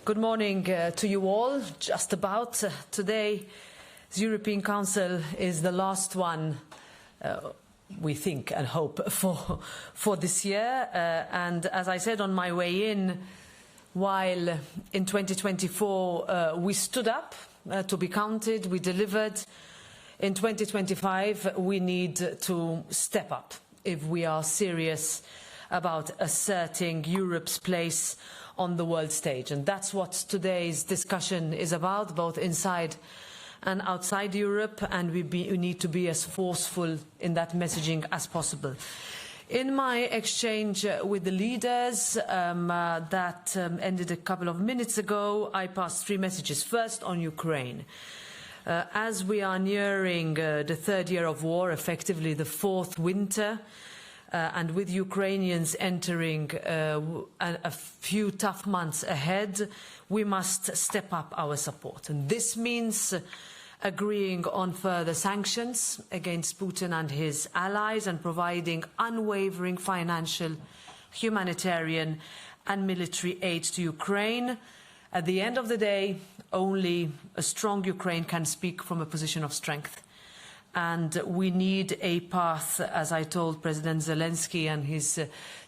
Good morning to you all. Just about today, the European Council is the last one, we think and hope, for this year. And as I said on my way in, while in 2024 we stood up to be counted, we delivered, in 2025 we need to step up if we are serious about asserting Europe's place on the world stage. And that's what today's discussion is about, both inside and outside Europe, and we need to be as forceful in that messaging as possible. In my exchange with the leaders that ended a couple of minutes ago, I passed three messages. First, on Ukraine. As we are nearing the third year of war, effectively the fourth winter, and with Ukrainians entering a few tough months ahead, we must step up our support. And this means agreeing on further sanctions against Putin and his allies and providing unwavering financial, humanitarian and military aid to Ukraine. At the end of the day, only a strong Ukraine can speak from a position of strength. And we need a path, as I told President Zelensky and his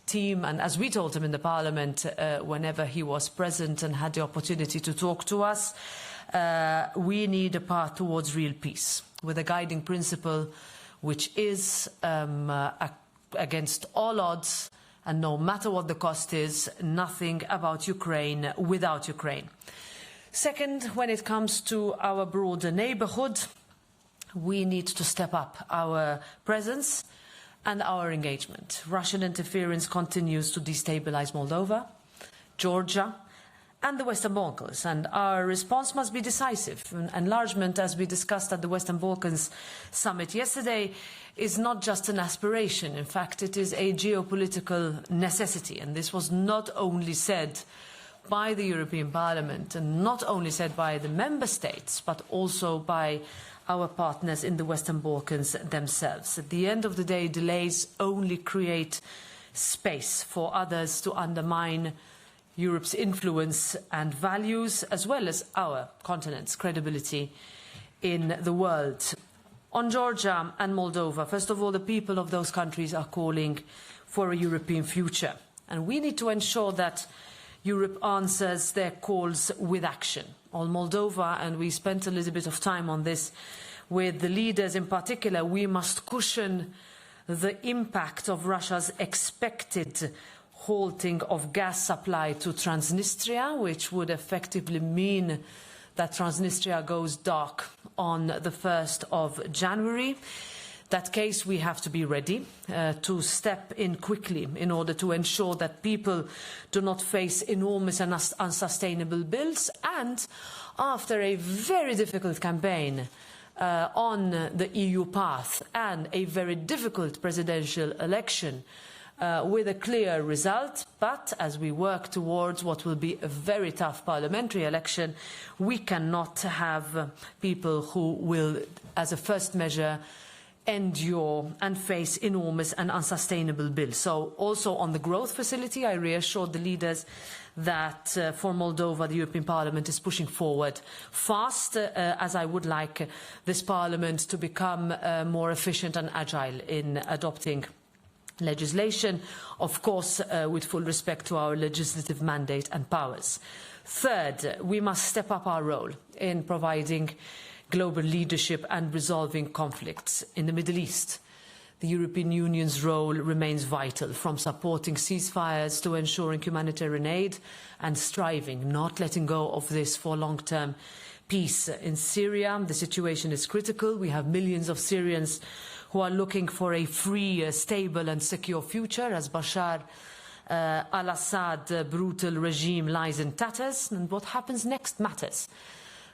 team, and as we told him in the Parliament whenever he was present and had the opportunity to talk to us, we need a path towards real peace, with a guiding principle which is against all odds, and no matter what the cost is, nothing about Ukraine without Ukraine. Second, when it comes to our broader neighbourhood, we need to step up our presence and our engagement. Russian interference continues to destabilize Moldova, Georgia and the Western Balkans, and our response must be decisive. Enlargement, as we discussed at the Western Balkans summit yesterday, is not just an aspiration. In fact, it is a geopolitical necessity, and this was not only said by the European Parliament and not only said by the member states, but also by our partners in the Western Balkans themselves. At the end of the day, delays only create space for others to undermine Europe's influence and values, as well as our continent's credibility in the world. On Georgia and Moldova, first of all, the people of those countries are calling for a European future. And we need to ensure that Europe answers their calls with action. On Moldova, and we spent a little bit of time on this with the leaders in particular, we must cushion the impact of Russia's expected halting of gas supply to Transnistria, which would effectively mean that Transnistria goes dark on the 1st of January. That case, we have to be ready to step in quickly in order to ensure that people do not face enormous and unsustainable bills. And after a very difficult campaign on the EU path and a very difficult presidential election with a clear result, but as we work towards what will be a very tough parliamentary election, we cannot have people who will, as a first measure, endure and face enormous and unsustainable bills. So also on the growth facility, I reassured the leaders that for Moldova, the European Parliament is pushing forward fast, as I would like this Parliament to become more efficient and agile in adopting legislation, of course, with full respect to our legislative mandate and powers. Third, we must step up our role in providing global leadership and resolving conflicts in the Middle East. The European Union's role remains vital, from supporting ceasefires to ensuring humanitarian aid and striving, not letting go of this, for long-term peace. In Syria, the situation is critical. We have millions of Syrians who are looking for a free, stable and secure future as Bashar al-Assad brutal regime lies in tatters, and what happens next matters.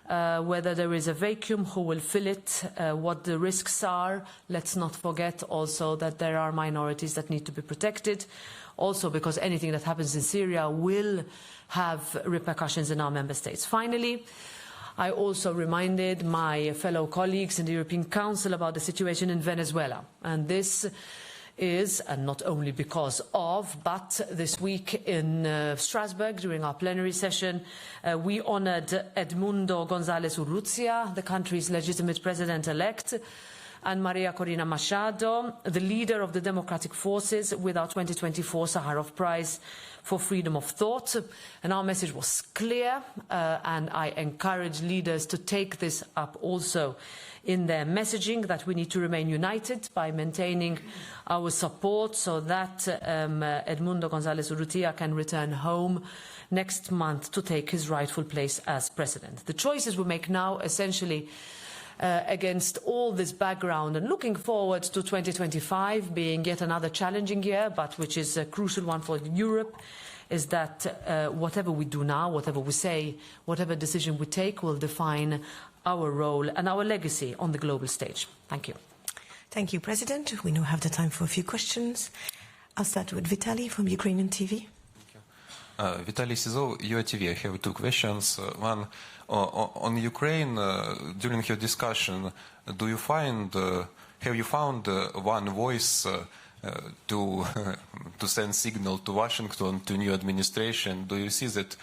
Whether there is a vacuum, who will fill it, what the risks are. Let's not forget also that there are minorities that need to be protected, also because anything that happens in Syria will have repercussions in our member states. Finally, I also reminded my fellow colleagues in the European Council about the situation in Venezuela, and this is, and not only because of, but this week in Strasbourg during our plenary session, we honoured Edmundo González Urrutia, the country's legitimate president-elect, and Maria Corina Machado, the leader of the Democratic Forces, with our 2024 Sakharov Prize for Freedom of Thought. And our message was clear, and I encourage leaders to take this up also in their messaging, that we need to remain united by maintaining our support so that Edmundo González Urrutia can return home next month to take his rightful place as president. The choices we make now, essentially, against all this background and looking forward to 2025 being yet another challenging year, but which is a crucial one for Europe, is that whatever we do now, whatever we say, whatever decision we take will define our role and our legacy on the global stage. Thank you. Thank you, President. We now have the time for a few questions. I'll start with Vitaly from Ukrainian TV. Vitaly Sizov, UATV. I have two questions. One, on Ukraine, during your discussion, have you found one voice to send signal to Washington, to new administration? Do you see that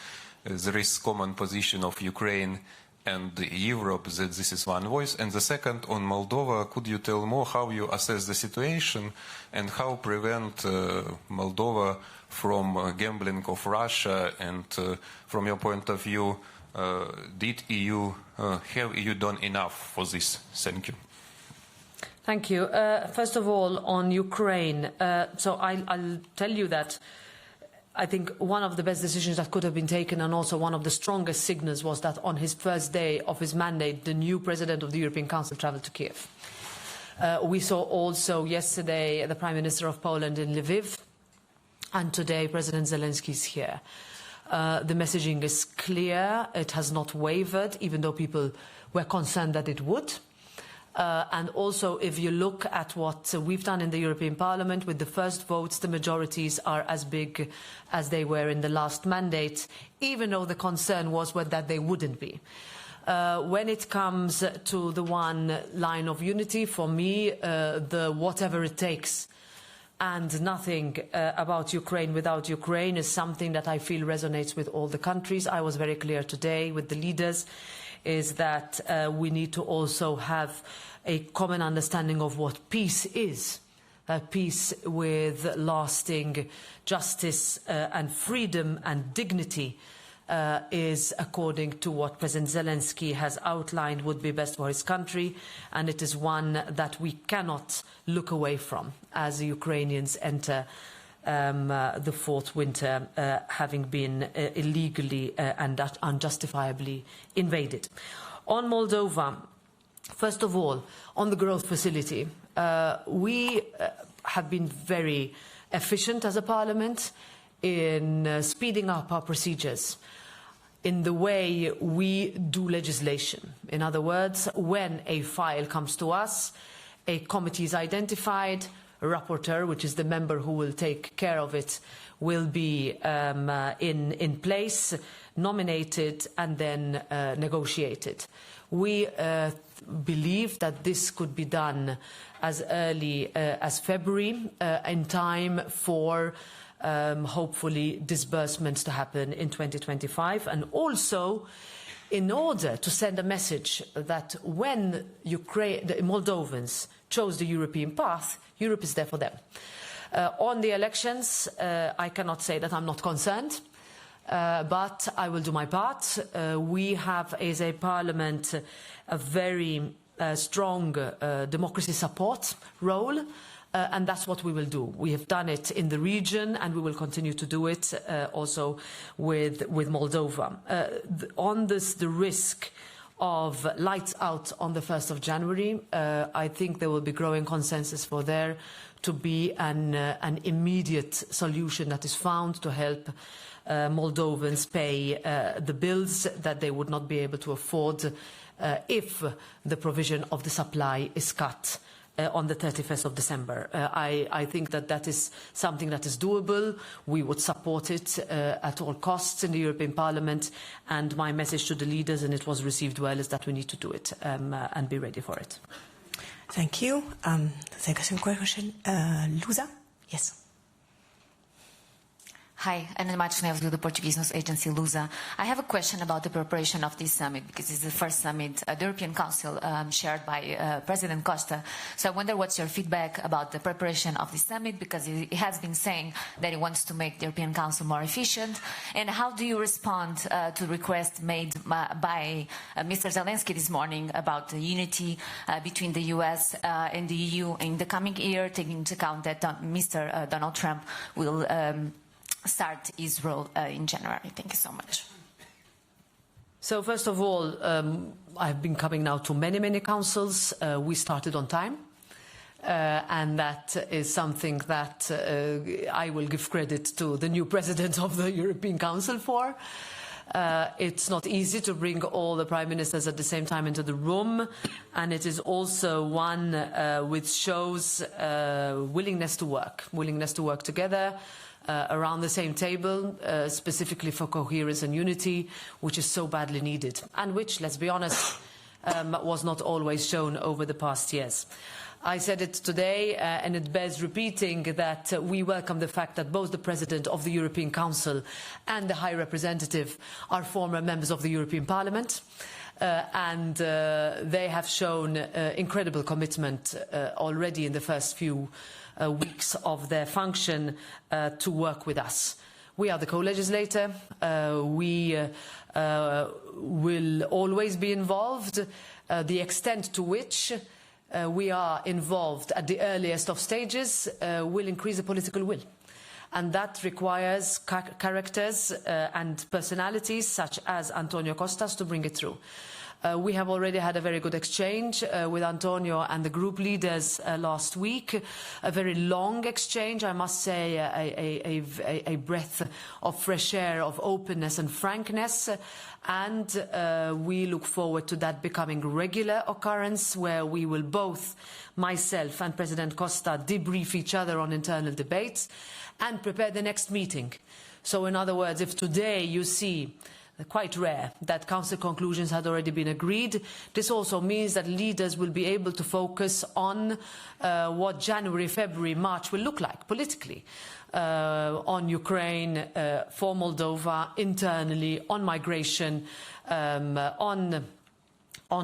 there is common position of Ukraine and Europe, that this is one voice? And the second, on Moldova, could you tell more how you assess the situation and how prevent Moldova from gambling of Russia? And from your point of view, have EU done enough for this? Thank you. Thank you. First of all, on Ukraine, so I'll tell you that I think one of the best decisions that could have been taken, and also one of the strongest signals, was that on his first day of his mandate, the new president of the European Council travelled to Kiev. We saw also yesterday the Prime Minister of Poland in Lviv, and today President Zelensky is here. The messaging is clear. It has not wavered, even though people were concerned that it would. And also, if you look at what we've done in the European Parliament, with the first votes, the majorities are as big as they were in the last mandate, even though the concern was that they wouldn't be. When it comes to the one line of unity, for me, the whatever it takes and nothing about Ukraine without Ukraine is something that I feel resonates with all the countries. I was very clear today with the leaders, is that we need to also have a common understanding of what peace is. Peace with lasting justice and freedom and dignity is, according to what President Zelensky has outlined, would be best for his country, and it is one that we cannot look away from as the Ukrainians enter the fourth winter, having been illegally and unjustifiably invaded. On Moldova, first of all, on the growth facility, we have been very efficient as a parliament in speeding up our procedures in the way we do legislation. In other words, when a file comes to us, a committee is identified, a rapporteur, which is the member who will take care of it, will be in place, nominated, and then negotiated. We believe that this could be done as early as February, in time for hopefully disbursements to happen in 2025, and also in order to send a message that when the Moldovans chose the European path, Europe is there for them. On the elections, I cannot say that I'm not concerned, but I will do my part. We have, as a parliament, a very strong democracy support role, and that's what we will do. We have done it in the region, and we will continue to do it also with Moldova. On this, the risk of lights out on the 1st of January, I think there will be growing consensus for there to be an immediate solution that is found to help Moldovans pay the bills that they would not be able to afford if the provision of the supply is cut on the 31st of December. I think that is something that is doable. We would support it at all costs in the European Parliament, and my message to the leaders, and it was received well, is that we need to do it and be ready for it. Thank you. Second question, Lusa? Yes. Hi, Ana Matos Neves with the Portuguese news agency Lusa. I have a question about the preparation of this summit, because it's the first summit, the European Council chaired by President Costa. So I wonder what's your feedback about the preparation of this summit, because he has been saying that he wants to make the European Council more efficient. And how do you respond to requests made by Mr. Zelensky this morning about the unity between the US and the EU in the coming year, taking into account that Mr. Donald Trump will start his role in January? Thank you so much. So first of all, I've been coming now to many councils. We started on time. And that is something that I will give credit to the new president of the European Council for. It's not easy to bring all the prime ministers at the same time into the room, and it is also one which shows willingness to work together around the same table, specifically for coherence and unity, which is so badly needed, and which, let's be honest, was not always shown over the past years. I said it today, and it bears repeating, that we welcome the fact that both the President of the European Council and the High Representative are former members of the European Parliament. And they have shown incredible commitment already in the first few weeks of their function to work with us. We are the co-legislator. We will always be involved. The extent to which we are involved at the earliest of stages will increase the political will. And that requires characters and personalities such as Antonio Costas to bring it through. We have already had a very good exchange with Antonio and the group leaders last week. A very long exchange, I must say, a breath of fresh air, of openness and frankness. And we look forward to that becoming regular occurrence, where we will both, myself and President Costa, debrief each other on internal debates and prepare the next meeting. So in other words, if today you see, quite rare, that Council conclusions had already been agreed, this also means that leaders will be able to focus on what January, February, March will look like politically. On Ukraine, for Moldova, internally, on migration, on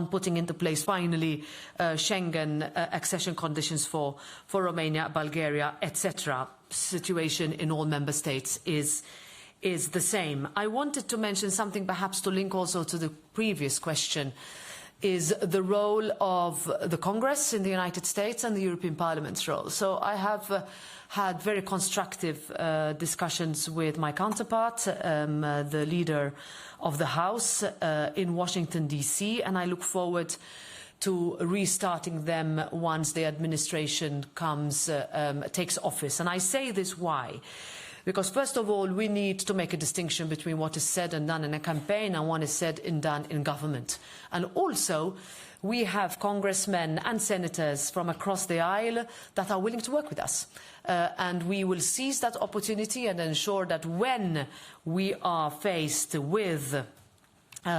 putting into place, finally, Schengen accession conditions for Romania, Bulgaria, etc. Situation in all member states is the same. I wanted to mention something perhaps to link also to the previous question, is the role of the Congress in the United States and the European Parliament's role. So I have had very constructive discussions with my counterpart, the leader of the House in Washington, D.C., and I look forward to restarting them once the administration takes office. And I say this why? Because first of all, we need to make a distinction between what is said and done in a campaign and what is said and done in government. And also, we have congressmen and senators from across the aisle that are willing to work with us. And we will seize that opportunity and ensure that when we are faced with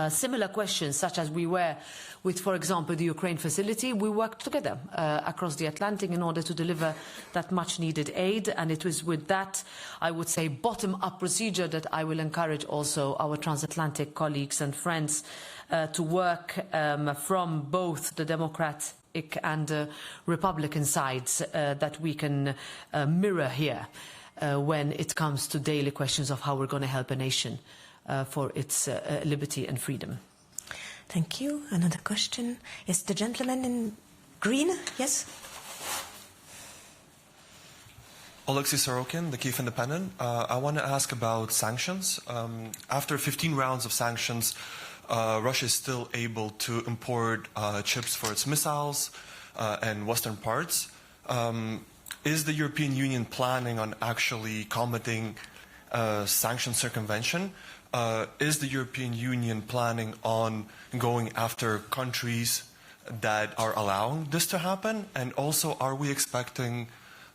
similar questions, such as we were with, for example, the Ukraine facility, we worked together across the Atlantic in order to deliver that much-needed aid. And it was with that, I would say, bottom-up procedure that I will encourage also our transatlantic colleagues and friends to work from both the Democratic and Republican sides, that we can mirror here when it comes to daily questions of how we're going to help a nation for its liberty and freedom. Thank you. Another question. Yes, the gentleman in green. Yes. Alexei Sorokin, the Kyiv Independent. I want to ask about sanctions. After 15 rounds of sanctions, Russia is still able to import chips for its missiles and Western parts. Is the European Union planning on actually combating sanction circumvention? Is the European Union planning on going after countries that are allowing this to happen? And also, are we expecting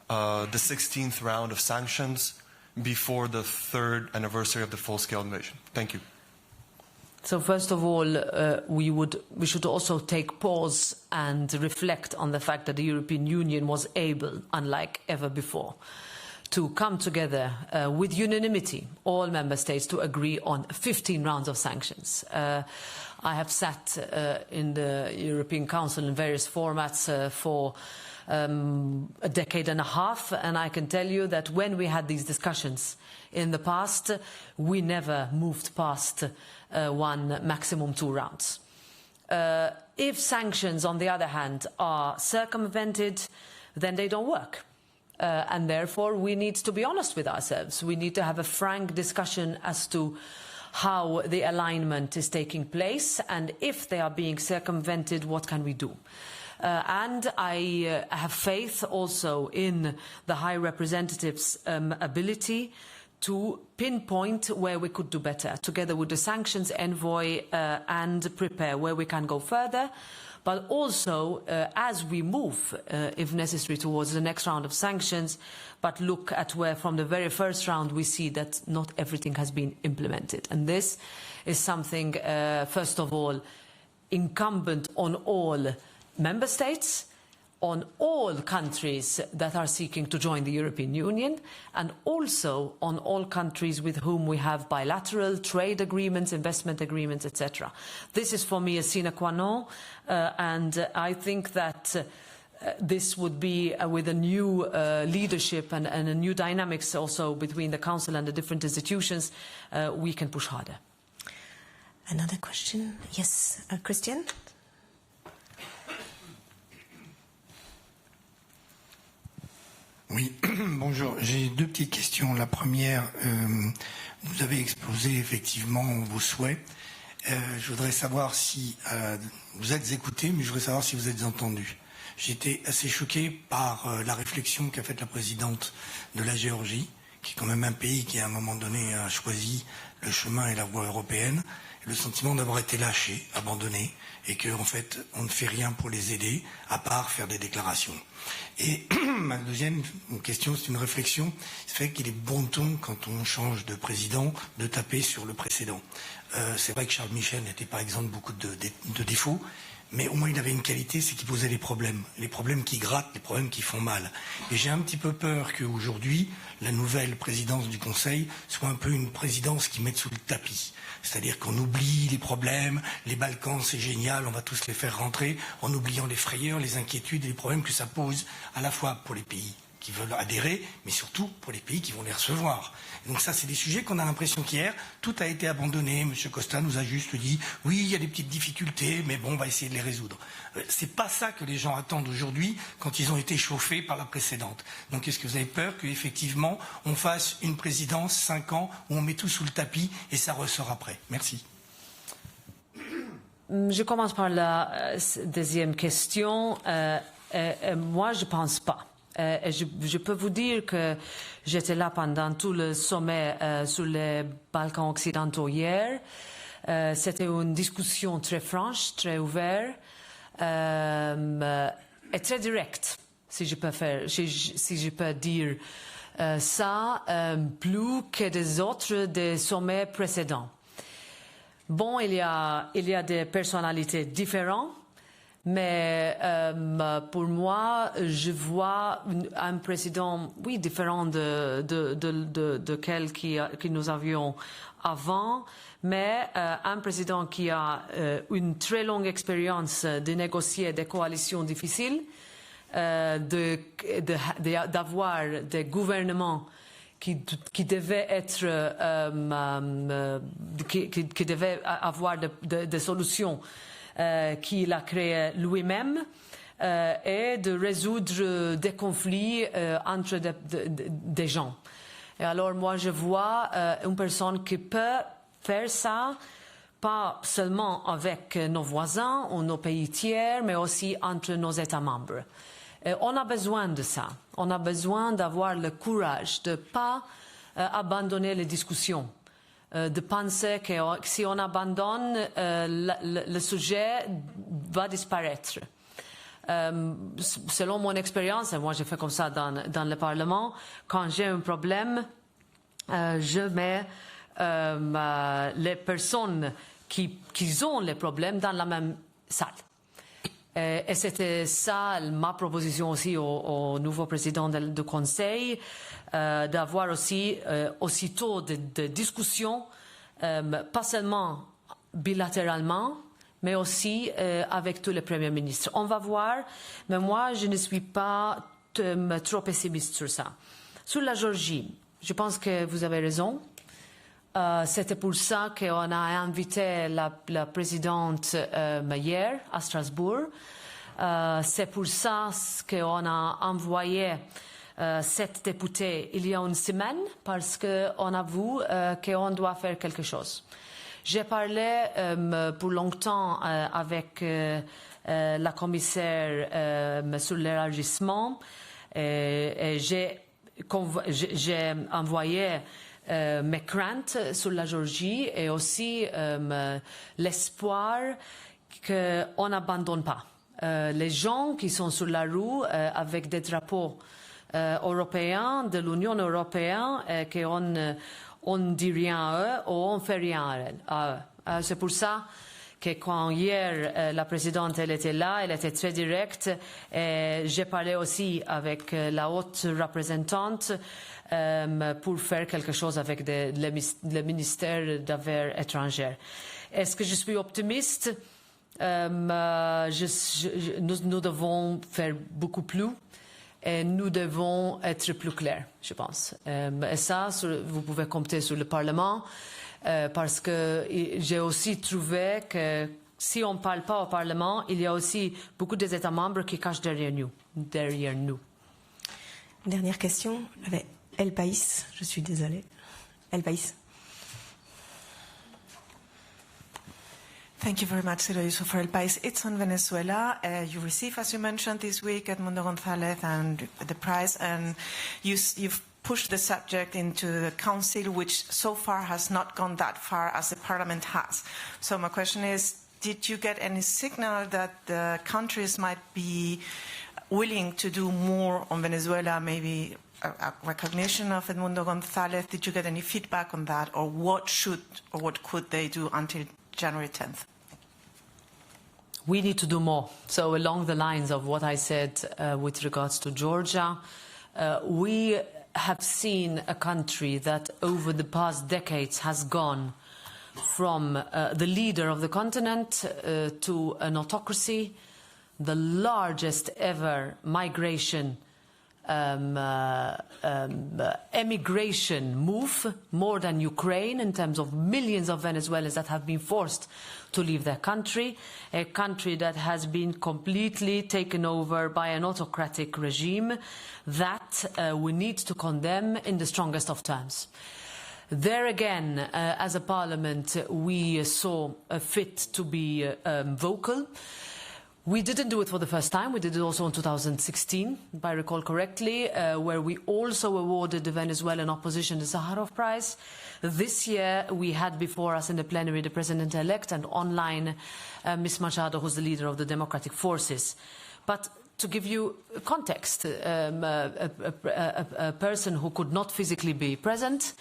the 16th round of sanctions before the 3rd anniversary of the full-scale invasion? Thank you. So first of all, we should also take pause and reflect on the fact that the European Union was able, unlike ever before, to come together with unanimity, all member states, to agree on 15 rounds of sanctions. I have sat in the European Council in various formats for a decade and a half, and I can tell you that when we had these discussions in the past, we never moved past one, maximum 2 rounds. If sanctions, on the other hand, are circumvented, then they don't work. And therefore, we need to be honest with ourselves. We need to have a frank discussion as to how the alignment is taking place, and if they are being circumvented, what can we do? And I have faith also in the High Representative's ability to pinpoint where we could do better, together with the sanctions envoy, and prepare where we can go further. But also, as we move, if necessary, towards the next round of sanctions, but look at where from the very first round we see that not everything has been implemented. And this is something, first of all, incumbent on all member states, on all countries that are seeking to join the European Union, and also on all countries with whom we have bilateral trade agreements, investment agreements, etc. This is for me a sine qua non, and I think that this would be with a new leadership and a new dynamics also between the Council and the different institutions, we can push harder. Another question? Yes, Christian? Oui, bonjour. J'ai 2 petites questions. La première, vous avez exposé effectivement vos souhaits. Je voudrais savoir si vous êtes écoutés, mais je voudrais savoir si vous êtes entendus. J'étais assez choqué par la réflexion qu'a faite la présidente de la Géorgie, qui est quand même un pays qui à un moment donné a choisi le chemin et la voie européenne, et le sentiment d'avoir été lâché, abandonné, et qu'en fait on ne fait rien pour les aider, à part faire des déclarations. Et ma deuxième question, c'est une réflexion, c'est fait qu'il est bon ton, quand on change de président, de taper sur le précédent. C'est vrai que Charles Michel n'était pas exempt de beaucoup de défauts, mais au moins il avait une qualité, c'est qu'il posait les problèmes qui grattent, les problèmes qui font mal. Et j'ai un petit peu peur qu'aujourd'hui, la nouvelle présidence du Conseil soit un peu une présidence qui mette sous le tapis. C'est-à-dire qu'on oublie les problèmes, les Balkans c'est génial, on va tous les faire rentrer, en oubliant les frayeurs, les inquiétudes et les problèmes que ça pose à la fois pour les pays qui veulent adhérer, mais surtout pour les pays qui vont les recevoir. Et donc ça, c'est des sujets qu'on a l'impression qu'hier, tout a été abandonné. M. Costa nous a juste dit, oui, il y a des petites difficultés, mais bon, on va essayer de les résoudre. C'est pas ça que les gens attendent aujourd'hui quand ils ont été chauffés par la précédente. Donc est-ce que vous avez peur qu'effectivement, on fasse une présidence 5 ans où on met tout sous le tapis et ça ressort après? Merci. Je commence par la deuxième question. Moi, je ne pense pas. Je peux vous dire que j'étais là pendant tout le sommet sur les Balkans occidentaux hier. C'était une discussion très franche, très ouverte et très directe, si je peux dire ça, plus que des sommets précédents. Bon, il y a des personnalités différentes. Mais pour moi, je vois un président, oui, différent de quel que nous avions avant, mais un président qui a une très longue expérience de négocier des coalitions difficiles, d'avoir des gouvernements qui devaient être, qui devaient avoir des solutions qu'il a créé lui-même et de résoudre des conflits entre des gens. Et alors moi je vois une personne qui peut faire ça, pas seulement avec nos voisins ou nos pays tiers, mais aussi entre nos États membres. Et on a besoin de ça. On a besoin d'avoir le courage de ne pas abandonner les discussions. De penser que si on abandonne, le sujet va disparaître. Selon mon expérience, et moi j'ai fait comme ça dans le Parlement, quand j'ai un problème, je mets les personnes qui ont les problèmes dans la même salle. Et c'était ça ma proposition aussi au nouveau président du Conseil, d'avoir aussi aussitôt des discussions, pas seulement bilatéralement, mais aussi avec tous les premiers ministres. On va voir, mais moi je ne suis pas trop pessimiste sur ça. Sur la Géorgie, je pense que vous avez raison. C'était pour ça qu'on a invité la présidente hier à Strasbourg. C'est pour ça qu'on a envoyé 7 députés il y a une semaine, parce qu'on a vu qu'on doit faire quelque chose. J'ai parlé pour longtemps avec la commissaire sur l'élargissement et j'ai envoyé mes craintes sur la Géorgie et aussi l'espoir qu'on n'abandonne pas. Les gens qui sont sur la rue avec des drapeaux européens, de l'Union européenne, qu'on ne dit rien à eux ou on ne fait rien à eux. C'est pour ça que quand hier la présidente elle était là, elle était très directe. J'ai parlé aussi avec la haute représentante pour faire quelque chose avec le ministère des Affaires étrangères. Est-ce que je suis optimiste? Nous devons faire beaucoup plus et nous devons être plus clairs, je pense. Et ça, vous pouvez compter sur le Parlement, parce que j'ai aussi trouvé que si on ne parle pas au Parlement, il y a aussi beaucoup des États membres qui cachent derrière nous. Dernière question, avec El País, je suis désolée. El País. Thank you very much, Ciro Yusuf, for El País. It's on Venezuela. You received, as you mentioned this week, Edmundo González and the prize, and you've pushed the subject into the Council, which so far has not gone that far as the Parliament has. So my question is, did you get any signal that the countries might be willing to do more on Venezuela, maybe a recognition of Edmundo González? Did you get any feedback on that, or what should or what could they do until January 10th? We need to do more. So along the lines of what I said with regards to Georgia, we have seen a country that over the past decades has gone from the leader of the continent to an autocracy, the largest ever migration emigration move, more than Ukraine, in terms of millions of Venezuelans that have been forced to leave their country, a country that has been completely taken over by an autocratic regime that we need to condemn in the strongest of terms. There again, as a parliament, we saw fit to be vocal. We didn't do it for the first time. We did it also in 2016, if I recall correctly, where we also awarded the Venezuelan opposition the Sakharov Prize. This year, we had before us in the plenary the president-elect and online Ms. Machado, who's the leader of the Democratic Forces. But to give you context, a person who could not physically be present,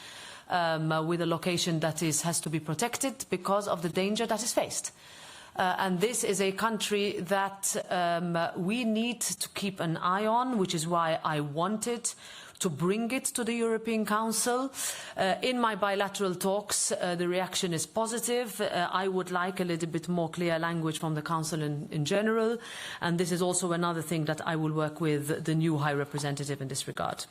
with a location that has to be protected because of the danger that is faced. And this is a country that we need to keep an eye on, which is why I wanted to bring it to the European Council. In my bilateral talks, the reaction is positive. I would like a little bit more clear language from the Council in general. And this is also another thing that I will work with the new High Representative in this regard.